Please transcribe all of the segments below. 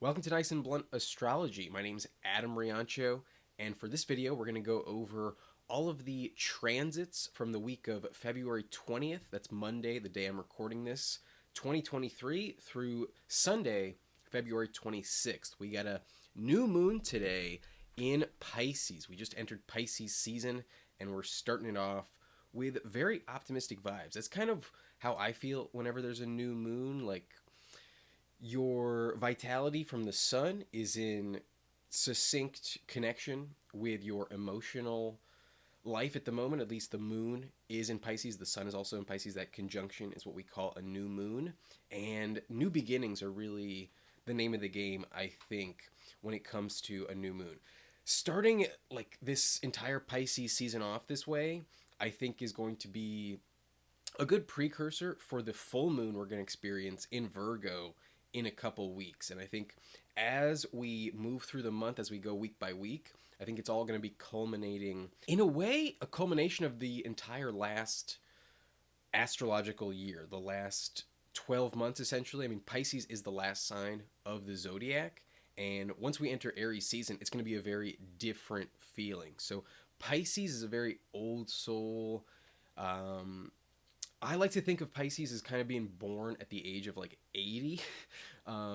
Welcome to Nice and Blunt Astrology. My name's Adam Riancho, and for this video, we're going to go over all of the transits from the week of February 20th, that's Monday, the day I'm recording this, 2023, through Sunday, February 26th. We got a new moon today in Pisces. We just entered Pisces season, and we're starting it off with very optimistic vibes. That's kind of how I feel whenever there's a new moon. Like, your vitality from the sun is in succinct connection with your emotional life at the moment. At least the moon is in Pisces. The sun is also in Pisces. That conjunction is what we call a new moon. And new beginnings are really the name of the game, I think, when it comes to a new moon. Starting like this entire Pisces season off this way, I think is going to be a good precursor for the full moon we're going to experience in Virgo in a couple weeks. And I think as we move through the month, as we go week by week, I think it's all going to be culminating, in a way, a culmination of the entire last astrological year, the last 12 months essentially. I mean, Pisces is the last sign of the zodiac. And once we enter Aries season, it's going to be a very different feeling. So Pisces is a very old soul, I like to think of Pisces as kind of being born at the age of like 80.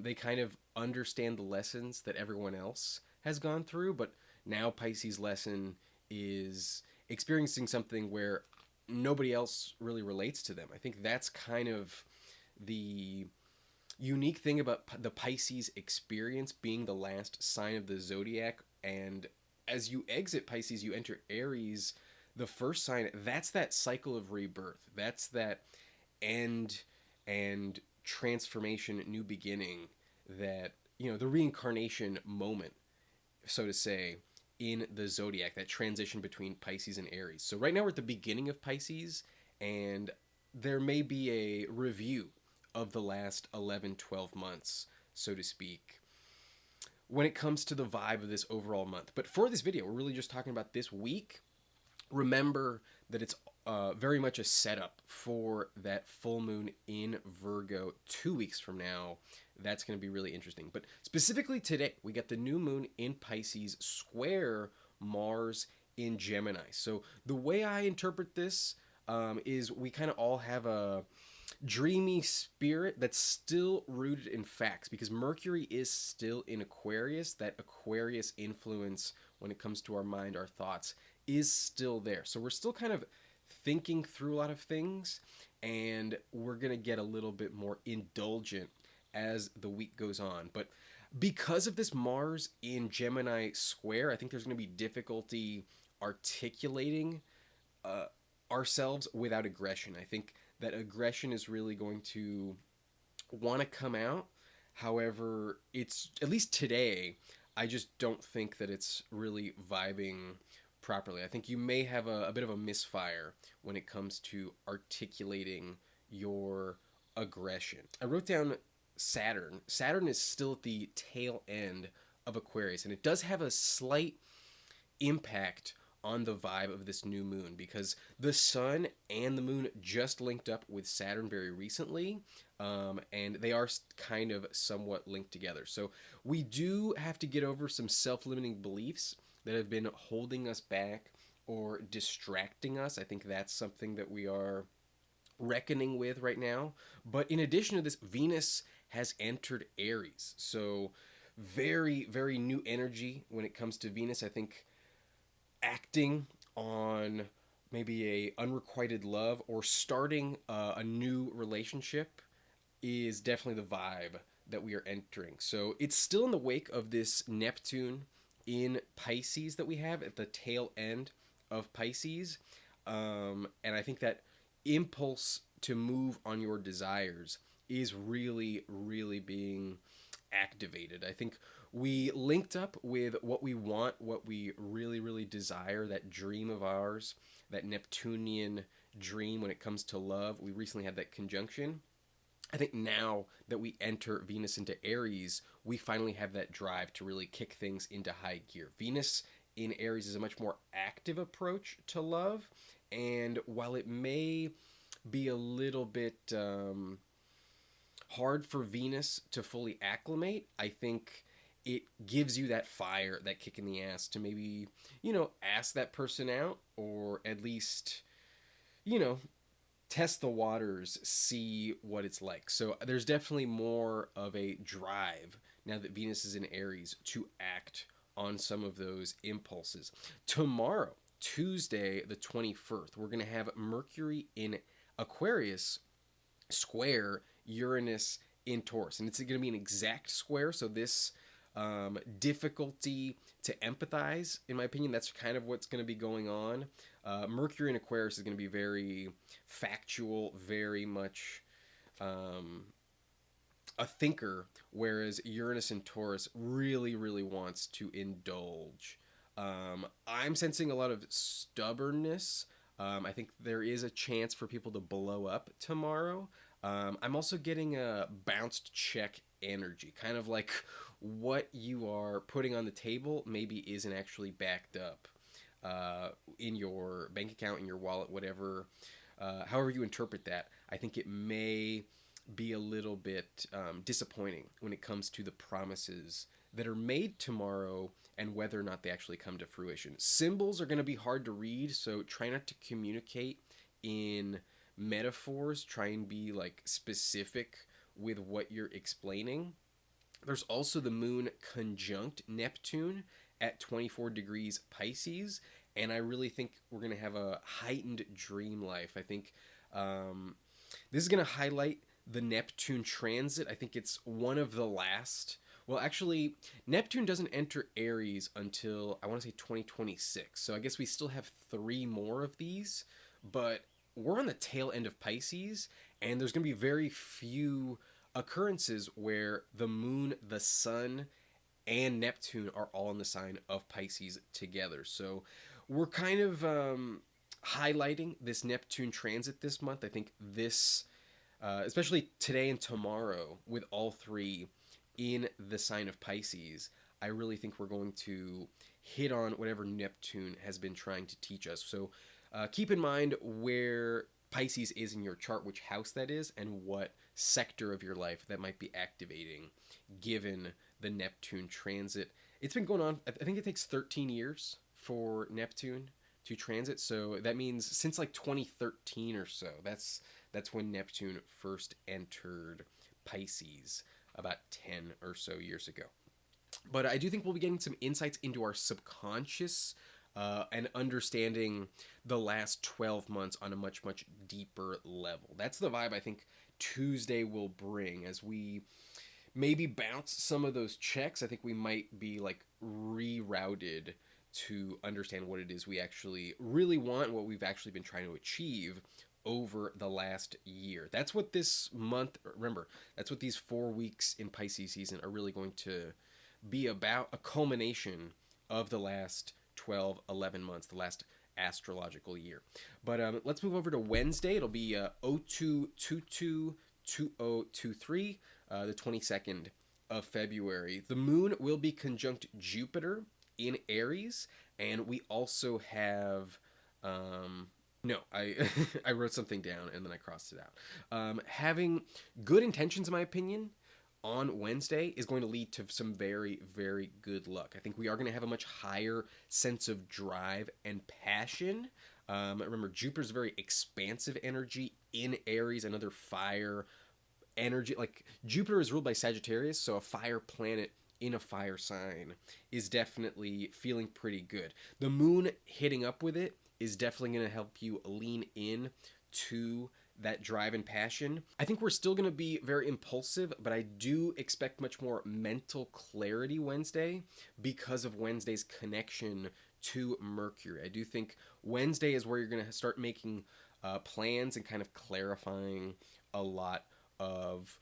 They kind of understand the lessons that everyone else has gone through, but now Pisces' lesson is experiencing something where nobody else really relates to them. I think that's kind of the unique thing about the Pisces experience being the last sign of the zodiac. And as you exit Pisces, you enter Aries, the first sign. That's that cycle of rebirth. That's that end and transformation, new beginning, that, the reincarnation moment, so to say, in the zodiac, that transition between Pisces and Aries. So right now we're at the beginning of Pisces, and there may be a review of the last 11, 12 months, so to speak, when it comes to the vibe of this overall month. But for this video, we're really just talking about this week. Remember that it's very much a setup for that full moon in Virgo 2 weeks from now. That's going to be really interesting. But specifically today, we got the new moon in Pisces square Mars in Gemini. So the way I interpret this is we kind of all have a dreamy spirit that's still rooted in facts, because Mercury is still in Aquarius. That Aquarius influence when it comes to our mind, our thoughts, is still there. So we're still kind of thinking through a lot of things, and we're going to get a little bit more indulgent as the week goes on. But because of this Mars in Gemini square, I think there's going to be difficulty articulating uh, ourselves without aggression. I think that aggression is really going to want to come out. However, it's, at least today, I just don't think that it's really vibing properly. I think you may have a bit of a misfire when it comes to articulating your aggression. I wrote down Saturn. Saturn is still at the tail end of Aquarius, and it does have a slight impact on the vibe of this new moon, because the sun and the moon just linked up with Saturn very recently, and they are kind of somewhat linked together. So we do have to get over some self-limiting beliefs that have been holding us back or distracting us. I think that's something that we are reckoning with right now. But in addition to this, Venus has entered Aries. So very, very new energy when it comes to Venus. I think acting on maybe a unrequited love or starting a new relationship is definitely the vibe that we are entering. So it's still in the wake of this Neptune in Pisces that we have at the tail end of Pisces. And I think that impulse to move on your desires is really, really being activated. I think we linked up with what we want, what we really, really desire, that dream of ours, that Neptunian dream when it comes to love. We recently had that conjunction. I think now that we enter Venus into Aries, we finally have that drive to really kick things into high gear. Venus in Aries is a much more active approach to love, and while it may be a little bit hard for Venus to fully acclimate. I think it gives you that fire, that kick in the ass to maybe, ask that person out, or at least, you know, test the waters, see what it's like. So there's definitely more of a drive now that Venus is in Aries to act on some of those impulses. Tomorrow, Tuesday, the 21st, we're going to have Mercury in Aquarius square Uranus in Taurus. And it's going to be an exact square. So this difficulty to empathize, in my opinion, that's kind of what's going to be going on. Mercury in Aquarius is going to be very factual, very much a thinker, whereas Uranus in Taurus really, really wants to indulge. I'm sensing a lot of stubbornness. I think there is a chance for people to blow up tomorrow. I'm also getting a bounced check energy, kind of like what you are putting on the table maybe isn't actually backed up in your bank account, in your wallet, whatever. However you interpret that, I think it may be a little bit disappointing when it comes to the promises that are made tomorrow and whether or not they actually come to fruition. Symbols are going to be hard to read, so try not to communicate in metaphors. Try and be like specific with what you're explaining. There's also the moon conjunct Neptune at 24 degrees Pisces, and I really think we're going to have a heightened dream life. I think this is going to highlight the Neptune transit. I think it's one of the last. Well, actually, Neptune doesn't enter Aries until, I want to say, 2026. So I guess we still have 3 more of these, but we're on the tail end of Pisces, and there's going to be very few occurrences where the moon, the sun, and Neptune are all in the sign of Pisces together. So we're kind of highlighting this Neptune transit this month. I think this, especially today and tomorrow, with all 3 in the sign of Pisces, I really think we're going to hit on whatever Neptune has been trying to teach us. So keep in mind where Pisces is in your chart, which house that is, and what sector of your life that might be activating given the Neptune transit. It's been going on, I think it takes 13 years for Neptune to transit. So that means since like 2013 or so, that's when Neptune first entered Pisces, about 10 or so years ago. But I do think we'll be getting some insights into our subconscious and understanding the last 12 months on a much, much deeper level. That's the vibe I think Tuesday will bring as we maybe bounce some of those checks. I think we might be like rerouted to understand what it is we actually really want, what we've actually been trying to achieve over the last year. That's what this month, remember, that's what these 4 weeks in Pisces season are really going to be about, a culmination of the last 12, 11 months, the last astrological year. But let's move over to Wednesday. It'll be 02222023, the 22nd of February. The moon will be conjunct Jupiter in Aries, and we also have no, I I wrote something down and then I crossed it out. Having good intentions, in my opinion, on Wednesday is going to lead to some very, very good luck. I think we are going to have a much higher sense of drive and passion. Remember, Jupiter's very expansive energy in Aries, another fire energy. Like, Jupiter is ruled by Sagittarius, so a fire planet in a fire sign is definitely feeling pretty good. The moon hitting up with it is definitely going to help you lean in to that drive and passion. I think we're still going to be very impulsive, but I do expect much more mental clarity Wednesday because of Wednesday's connection to Mercury. I do think Wednesday is where you're going to start making plans and kind of clarifying a lot of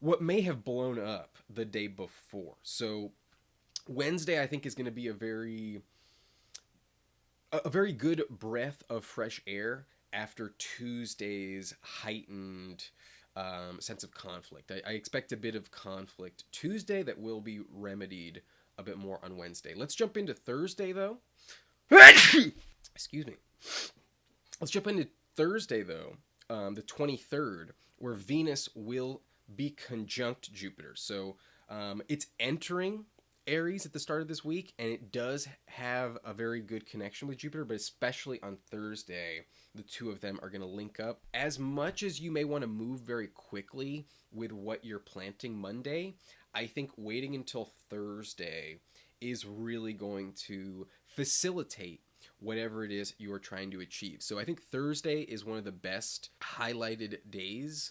what may have blown up the day before. So Wednesday, I think, is going to be a very good breath of fresh air after Tuesday's heightened sense of conflict. I expect a bit of conflict Tuesday that will be remedied a bit more on Wednesday. Let's jump into Thursday, though. Excuse me. Let's jump into Thursday, though, the 23rd, where Venus will be conjunct Jupiter. So it's entering Aries at the start of this week, and it does have a very good connection with Jupiter, but especially on Thursday, the two of them are going to link up. As much as you may want to move very quickly with what you're planting Monday, I think waiting until Thursday is really going to facilitate whatever it is you are trying to achieve. So I think Thursday is one of the best highlighted days.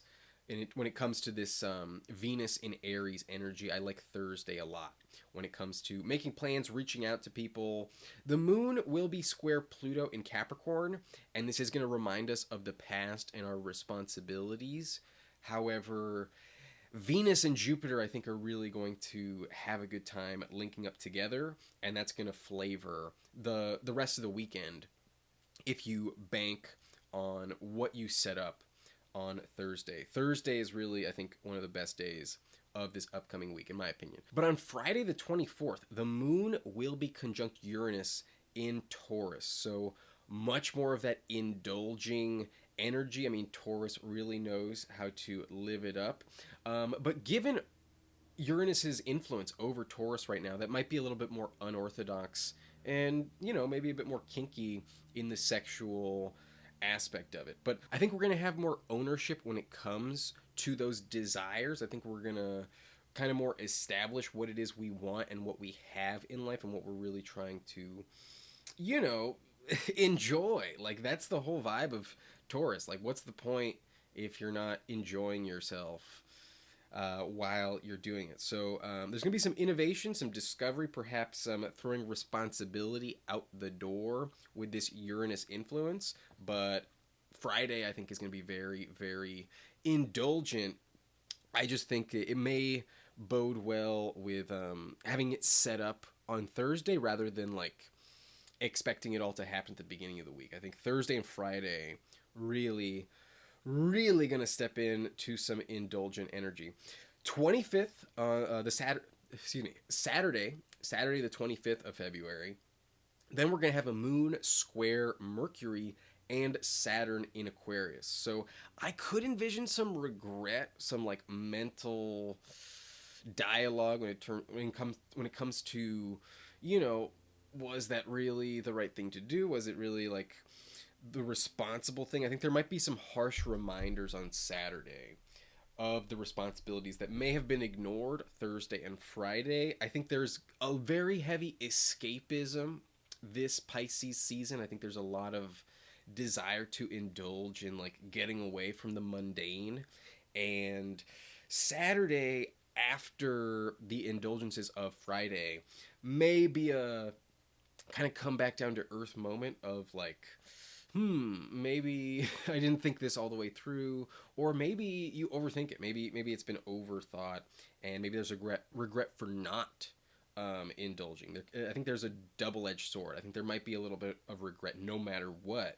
And when it comes to this Venus in Aries energy, I like Thursday a lot. When it comes to making plans, reaching out to people, the moon will be square Pluto in Capricorn, and this is going to remind us of the past and our responsibilities. However, Venus and Jupiter, I think, are really going to have a good time linking up together, and that's going to flavor the rest of the weekend if you bank on what you set up on Thursday. Thursday is really, I think, one of the best days of this upcoming week, in my opinion. But on Friday the 24th, the moon will be conjunct Uranus in Taurus. So much more of that indulging energy. I mean, Taurus really knows how to live it up. But given Uranus's influence over Taurus right now, that might be a little bit more unorthodox and, maybe a bit more kinky in the sexual aspect of it. But I think we're going to have more ownership when it comes to those desires. I think we're going to kind of more establish what it is we want and what we have in life and what we're really trying to, enjoy. Like, that's the whole vibe of Taurus. Like, what's the point if you're not enjoying yourself while you're doing it? So there's going to be some innovation, some discovery, perhaps throwing responsibility out the door with this Uranus influence. But Friday, I think, is going to be very, very indulgent. I just think it may bode well with having it set up on Thursday rather than like expecting it all to happen at the beginning of the week. I think Thursday and Friday really going to step into some indulgent energy. 25th, Saturday the 25th of February. Then we're going to have a moon square Mercury and Saturn in Aquarius. So I could envision some regret, some like mental dialogue when it comes to, was that really the right thing to do? Was it really like the responsible thing? I think there might be some harsh reminders on Saturday of the responsibilities that may have been ignored Thursday and Friday. I think there's a very heavy escapism this Pisces season. I think there's a lot of desire to indulge in like getting away from the mundane. And Saturday, after the indulgences of Friday, may be a kind of come back down to earth moment of like, maybe I didn't think this all the way through, or maybe you overthink it. Maybe it's been overthought, and maybe there's regret for not indulging. I think there's a double-edged sword. I think there might be a little bit of regret no matter what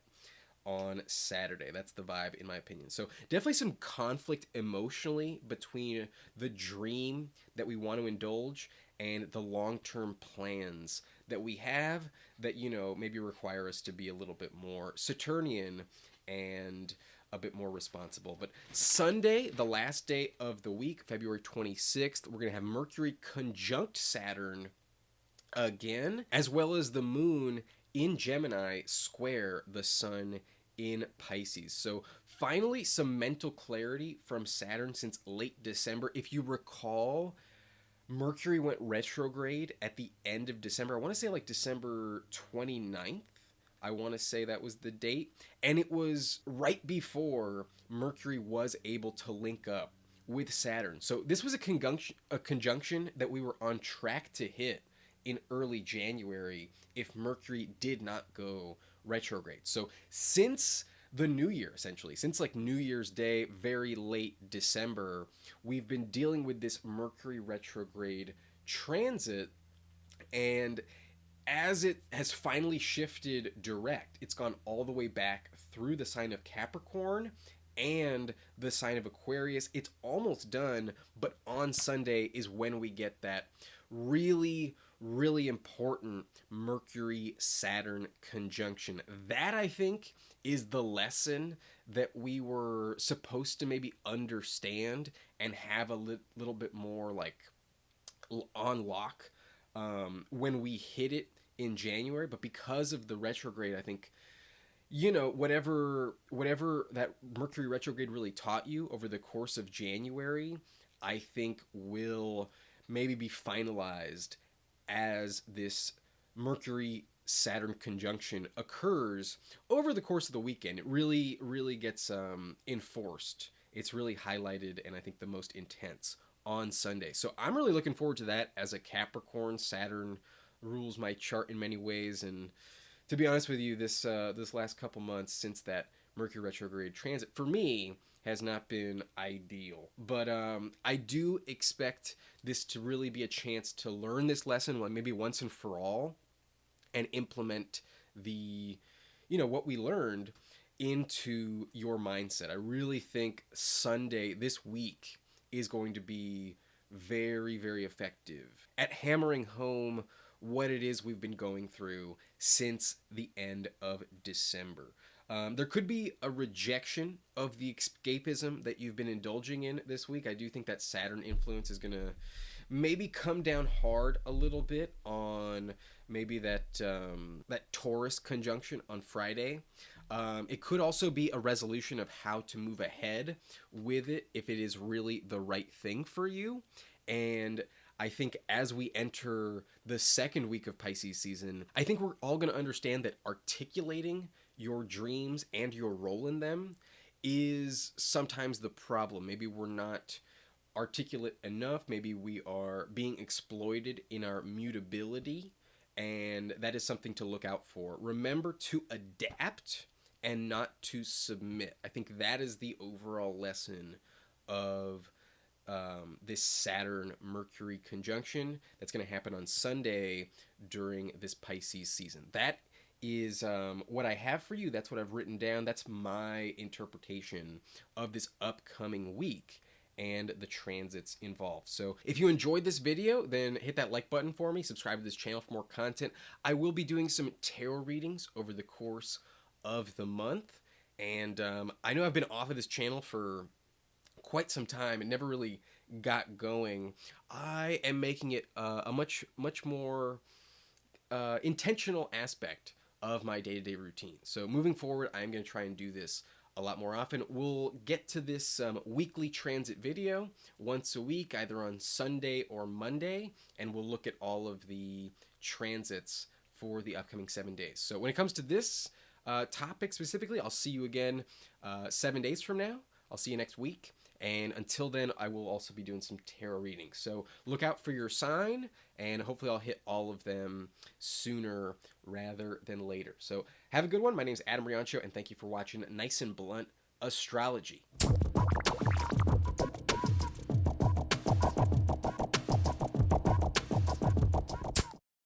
on Saturday. That's the vibe, in my opinion. So definitely some conflict emotionally between the dream that we want to indulge and the long-term plans that we have that, maybe require us to be a little bit more Saturnian and a bit more responsible. But Sunday, the last day of the week, February 26th, we're going to have Mercury conjunct Saturn again, as well as the moon in Gemini square the sun in Pisces. So finally, some mental clarity from Saturn since late December. If you recall, Mercury went retrograde at the end of December. I want to say like December 29th. I want to say that was the date. And it was right before Mercury was able to link up with Saturn. So this was a conjunction that we were on track to hit in early January if Mercury did not go retrograde. So since the new year, essentially, since like New Year's Day, very late December, we've been dealing with this Mercury retrograde transit. And as it has finally shifted direct, it's gone all the way back through the sign of Capricorn and the sign of Aquarius. It's almost done, but on Sunday is when we get that really, really important Mercury-Saturn conjunction. That, I think, is the lesson that we were supposed to maybe understand and have a little bit more like on lock when we hit it in January. But because of the retrograde, I think, whatever that Mercury retrograde really taught you over the course of January, I think will maybe be finalized as this Mercury Saturn conjunction occurs over the course of the weekend. It really gets enforced. It's really highlighted, and I think the most intense on Sunday. So I'm really looking forward to that. As a Capricorn, Saturn rules my chart in many ways, and to be honest with you, this last couple months since that Mercury retrograde transit for me has not been ideal. But I do expect this to really be a chance to learn this lesson, maybe once and for all, and implement the, what we learned into your mindset. I really think Sunday this week is going to be very, very effective at hammering home what it is we've been going through since the end of December. There could be a rejection of the escapism that you've been indulging in this week. I do think that Saturn influence is going to maybe come down hard a little bit on maybe that Taurus conjunction on Friday. It could also be a resolution of how to move ahead with it if it is really the right thing for you. And I think as we enter the second week of Pisces season, I think we're all going to understand that articulating your dreams and your role in them is sometimes the problem. Maybe we're not articulate enough. Maybe we are being exploited in our mutability, and that is something to look out for. Remember to adapt and not to submit. I think that is the overall lesson of this Saturn Mercury conjunction that's going to happen on Sunday during this Pisces season. That is what I have for you. That's what I've written down. That's my interpretation of this upcoming week and the transits involved. So if you enjoyed this video, then hit that like button for me. Subscribe to this channel for more content. I will be doing some tarot readings over the course of the month. And I know I've been off of this channel for quite some time and never really got going. I am making it a much more intentional aspect of my day-to-day routine. So moving forward, I'm going to try and do this a lot more often. We'll get to this weekly transit video once a week, either on Sunday or Monday, and we'll look at all of the transits for the upcoming 7 days. So when it comes to this topic specifically, I'll see you again 7 days from now. I'll see you next week. And until then, I will also be doing some tarot readings. So look out for your sign, and hopefully I'll hit all of them sooner rather than later. So have a good one. My name is Adam Riancho, and thank you for watching Nice and Blunt Astrology.